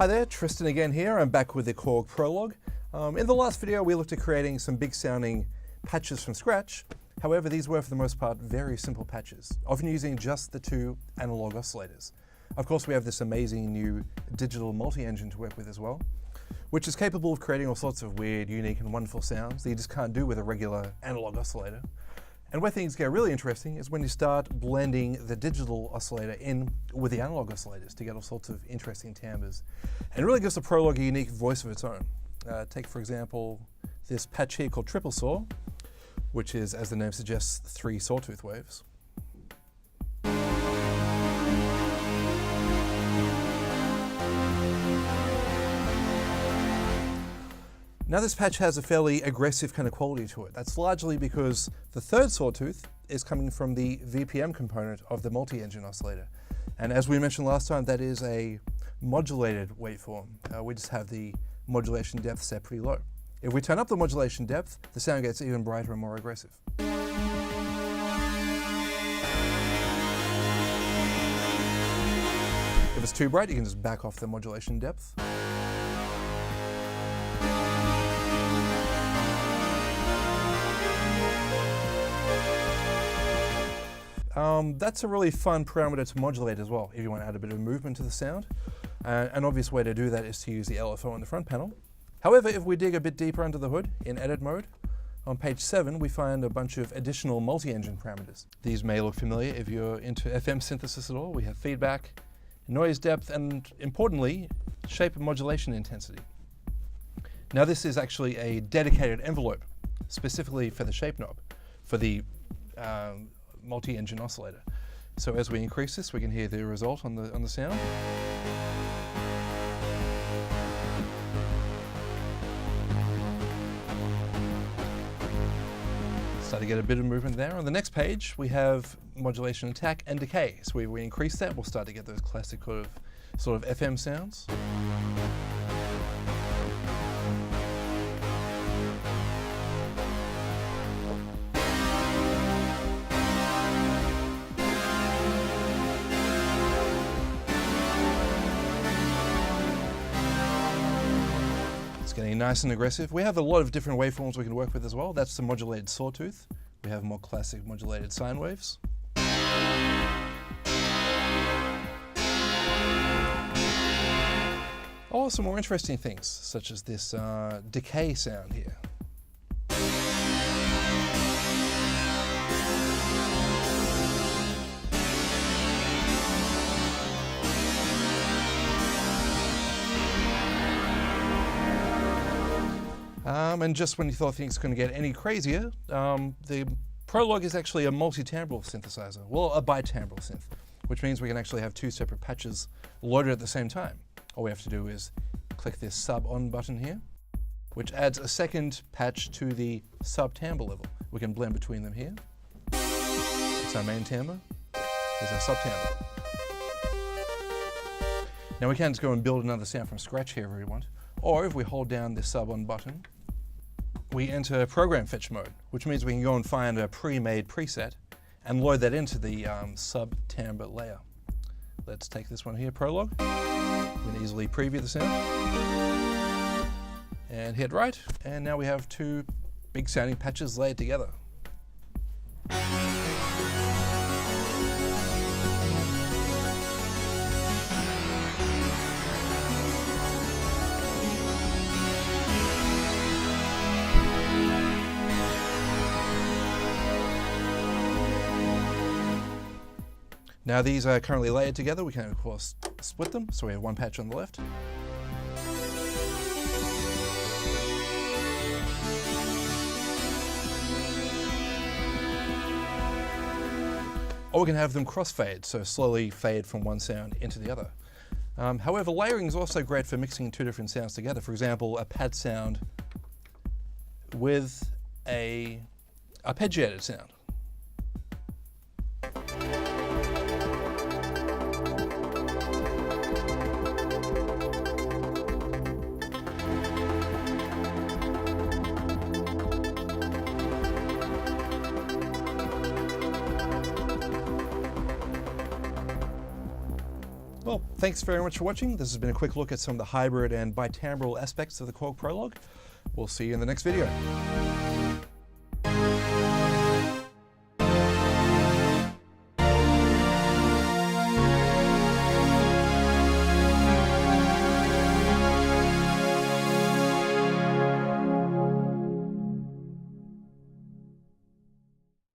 Hi there, Tristan again here. I'm back with the KORG Prologue. In the last video we looked at creating some big sounding patches from scratch. However, these were for the most part very simple patches, often using just the two analog oscillators. Of course, we have this amazing new digital multi-engine to work with as well, which is capable of creating all sorts of weird, unique and wonderful sounds that you just can't do with a regular analog oscillator. And where things get really interesting is when you start blending the digital oscillator in with the analog oscillators to get all sorts of interesting timbres. And it really gives the Prologue a unique voice of its own. Take, for example, this patch here called triple saw, which is, as the name suggests, 3 sawtooth waves. Now this patch has a fairly aggressive kind of quality to it. That's largely because the third sawtooth is coming from the VPM component of the multi-engine oscillator. And as we mentioned last time, that is a modulated waveform. We just have the modulation depth set pretty low. If we turn up the modulation depth, the sound gets even brighter and more aggressive. If it's too bright, you can just back off the modulation depth. That's a really fun parameter to modulate as well, if you want to add a bit of movement to the sound. An obvious way to do that is to use the LFO on the front panel. However, if we dig a bit deeper under the hood in edit mode, on page 7 we find a bunch of additional multi-engine parameters. These may look familiar if you're into FM synthesis at all. We have feedback, noise depth, and importantly, shape and modulation intensity. Now this is actually a dedicated envelope, specifically for the shape knob, for the multi-engine oscillator. So as we increase this, we can hear the result on the sound. Start to get a bit of movement there. On the next page, we have modulation attack and decay. So if we increase that, we'll start to get those classic sort of FM sounds. Getting nice and aggressive. We have a lot of different waveforms we can work with as well. That's the modulated sawtooth. We have more classic modulated sine waves. Or some more interesting things, such as this decay sound here. And just when you thought things couldn't get any crazier, the Prologue is actually a multi-timbral synthesizer, well, a bi-timbral synth, which means we can actually have 2 separate patches loaded at the same time. All we have to do is click this sub-on button here, which adds a second patch to the sub-timbre level. We can blend between them here. It's our main timbre, here's our sub-timbre. Now we can just go and build another sound from scratch here if we want, or if we hold down this sub-on button, we enter program fetch mode, which means we can go and find a pre-made preset and load that into the sub-timbre layer. Let's take this one here, Prologue. We can easily preview the sound and hit right, and now we have 2 big sounding patches laid together. Now these are currently layered together. We can of course split them, so we have one patch on the left. Or we can have them crossfade, so slowly fade from one sound into the other. However, layering is also great for mixing 2 different sounds together. For example, a pad sound with a arpeggiated sound. Well, thanks very much for watching. This has been a quick look at some of the hybrid and bitimbral aspects of the KORG Prologue. We'll see you in the next video.